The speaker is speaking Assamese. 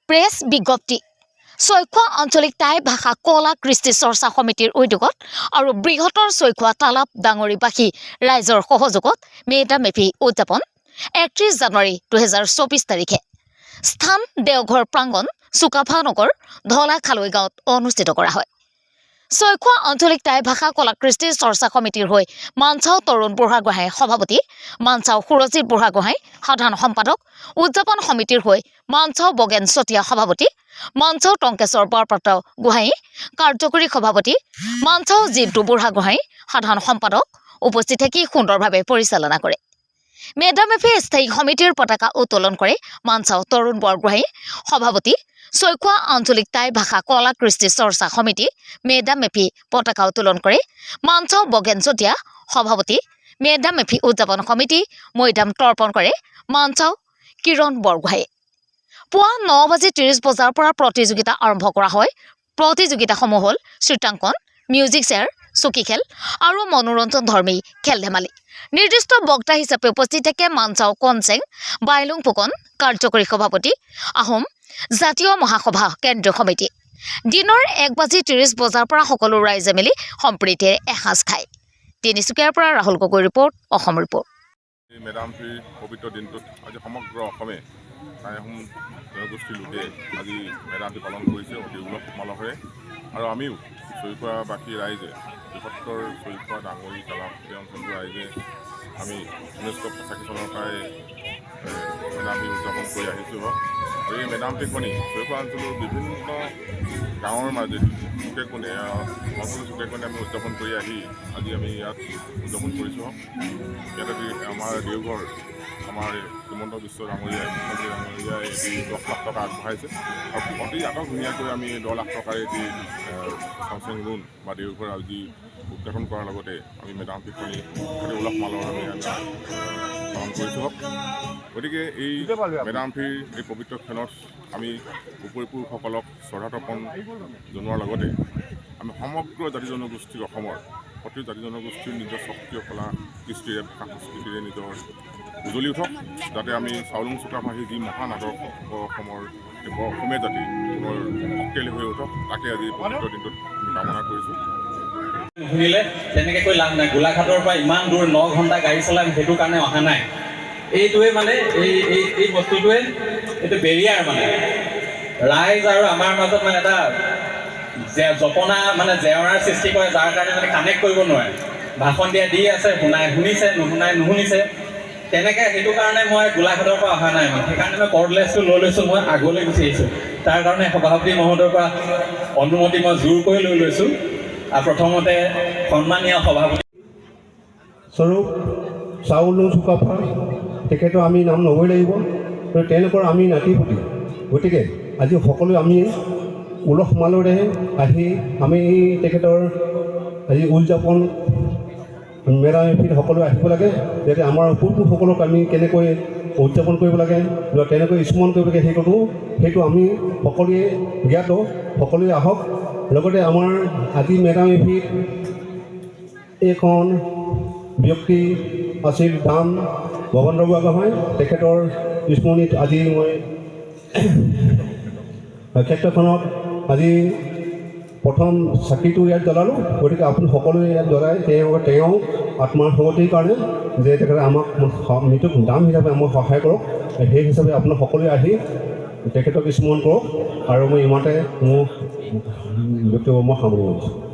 প্ৰেছ বিজ্ঞপ্তি চৈখোৱা আঞ্চলিক টাই ভাষা কলা কৃষ্টি চৰ্চা সমিতিৰ উদ্যোগত আৰু বৃহত্তৰ চৈখোৱা তালাপ ডাঙৰীবাসী ৰাইজৰ সহযোগত মেডাম মেফি উদযাপন 31 জানুৱাৰী 2024 তাৰিখে স্থান দেওঘৰ প্ৰাংগণ চুকাফানগৰ ধলাখালৈ গাঁৱত অনুষ্ঠিত কৰা হয়। চৈখোৱা আঞ্চলিক টাই ভাষা কলা কৃষ্টি চৰ্চা সমিতিৰ হৈ মানচাও তৰুণ বুঢ়াগোহাঁই সভাপতি, মানচাও সুৰজিৎ বুঢ়াগোহাঁই সাধাৰণ সম্পাদক, উদযাপন সমিতিৰ হৈ মানচাও বগেন চতিয়া সভাপতি, মানচাও টংকেশ্বৰ বৰপাত্ৰ গোহাঁই কাৰ্যকৰী সভাপতি, মানচাও জিন্তু বুঢ়াগোহাঁই সাধাৰণ সম্পাদক উপস্থিত থাকি সুন্দৰভাৱে পৰিচালনা কৰে। মেডাম মেফি স্থায়ী সমিতিৰ পতাকা উত্তোলন কৰে মানচাও তৰুণ বৰগোহাঁই সভাপতি, চৈখোৱা আঞ্চলিক টাই ভাষা কলা কৃষ্টি চৰ্চা সমিতি মেডাম মেফি পতাকা উত্তোলন কৰে মানচাও বগেন চতিয়া সভাপতি, মেডাম মেফি উদযাপন সমিতি মৈদাম তৰ্পণ কৰে মানচাও কিৰণ বৰগোহাঁয়ে। পুৱা 9:30 বজাৰ পৰা প্ৰতিযোগিতা আৰম্ভ কৰা হয়। প্ৰতিযোগিতাসমূহ হ'ল চিত্ৰাংকন, মিউজিক চেয়াৰ, চকী খেল আৰু মনোৰঞ্জন ধৰ্মী খেল ধেমালি। নিৰ্দিষ্ট বক্তা হিচাপে উপস্থিত থাকে মানচাও কনচেং বাইলুং ফুকন কাৰ্যকৰী সভাপতি, আহোম জাতীয় মহাসভা কেন্দ্ৰীয় সমিতি। দিনৰ 1:30 বজাৰ পৰা সকলো ৰাইজে মিলি সম্প্ৰীতিৰে এসাঁজ খায়। তিনিচুকীয়াৰ পৰা Rahul Gogoi report, Assam report. Madam মেফিৰ পবিত্ৰ দিনটোত আজি সমগ্ৰ অসমে টাই আহোম জনগোষ্ঠীৰ লোকে আজি মেডাম মেফি পালন কৰিছে অতি উলহ মালহেৰে। আৰু আমিও চৈখোৱাবাসী ৰাইজে বৃহত্তৰ চৈখোৱা ডাঙৰী তালাপ সেই অঞ্চলটোৰ ৰাইজে আমি 1985 চনৰ পৰাই মেডাম মেফি উদযাপন কৰি আহিছোঁ। আৰু এই মেডাম মেফিখনি চৈখোৱা অঞ্চলৰ বিভিন্ন গাঁৱৰ মাজেদি চুকে কোণে অঞ্চলৰ চুকে কোণে আমি উদযাপন কৰি আহি আজি আমি ইয়াত উদযাপন কৰিছোঁ। ইয়াতে আমাৰ দেওঘৰ আমাৰ হিমন্ত বিশ্ব ডাঙৰীয়াই এটি 10 লাখ টকা আগবঢ়াইছে আৰু অতি আটকধুনীয়াকৈ আমি 10 লাখ টকাৰ এটি চাংচেং ৰুণ বা দেওঘৰ আজি উদঘাটন কৰাৰ লগতে আমি মেডাম মেফিখনি অতি উলহ মালহেৰে আমি পালন কৰিছোঁ। গতিকে এই মেডাম মেফিৰ এই পবিত্ৰ ক্ষণত আমি উপৰিপুৰুষসকলক শ্ৰদ্ধা তৰ্পণ জনোৱাৰ লগতে আমি সমগ্ৰ জাতি জনগোষ্ঠীৰ অসমৰ প্ৰতি জাতি জনগোষ্ঠীৰ নিজৰ স্বকীয় কলা কৃষ্টিৰে ভাষা সংস্কৃতিৰে নিজৰ উজলি উঠক, যাতে আমি চাউলুং চুকাফাৰ যি মহান আদৰ্শ অসমৰ অসমীয়া জাতি পুনৰ শক্তিশালী হৈ উঠক, তাকে আজি পবিত্ৰ দিনটোত আমি কামনা কৰিছোঁ। শুনিলে তেনেকৈ কৈ লাভ নাই। গোলাঘাটৰ পৰা ইমান দূৰ 9 ঘণ্টা গাড়ী চলাই সেইটো কাৰণে অহা নাই। এইটোৱে মানে এই বস্তুটোৱে এইটো বেৰিয়াৰ মানে ৰাইজ আৰু আমাৰ মাজত মানে এটা জপনা মানে জেওৰাৰ সৃষ্টি কৰে, যাৰ কাৰণে মানে কানেক্ট কৰিব নোৱাৰে। ভাষণ দিয়া দি আছে, শুনিছে, নুশুনিছে তেনেকৈ। সেইটো কাৰণে মই গোলাঘাটৰ পৰা অহা নাই মানে, সেইকাৰণে মই কৰ্ডলেছটো লৈ লৈছোঁ, মই আগলৈ গুচি আহিছোঁ। তাৰ কাৰণে সভাপতি মহোদয়ৰ পৰা অনুমতি মই জোৰ কৰি লৈ লৈছোঁ। প্ৰথমতে সন্মানীয় সভাপতি স্বৰূপ চাউলুং চুকাফা তেখেতৰ আমি নাম ল'বই লাগিব, তেওঁলোকৰ আমি নাতিপুতি। গতিকে আজি সকলোৱে আমি উলহ মালহেৰে আহি আমি তেখেতৰ আজি উদযাপন মেডাম মেফিত সকলোৱে আহিব লাগে, যাতে আমাৰ পূৰ্বপুৰুষসকলক আমি কেনেকৈ উদযাপন কৰিব লাগে বা কেনেকৈ স্মৰণ কৰিব লাগে সেইটো আমি সকলোৱে জ্ঞাত। সকলোৱে আহক। লগতে আমাৰ আজি মেডাম মেফিত এইখন ব্যক্তি আছিল দাম ভৱেন্দ্ৰ বুঢ়াগোহাঁই, তেখেতৰ স্মৰণিত আজি মই ক্ষেত্ৰখনত আজি প্ৰথম চাকিটো ইয়াত জ্বলালোঁ। গতিকে আপুনি সকলোৱে ইয়াত জ্বলাই তেওঁ আত্মাৰ সগতিৰ কাৰণে যে তেখেতে আমাক মৃত্যুক দাম হিচাপে আমাক সহায় কৰক, সেই হিচাপে আপোনাৰ সকলোৱে আহি তেখেতক স্মৰণ কৰক। আৰু মই ইমানতে মোৰ ব্যক্তিগত মই সামৰি লৈছোঁ।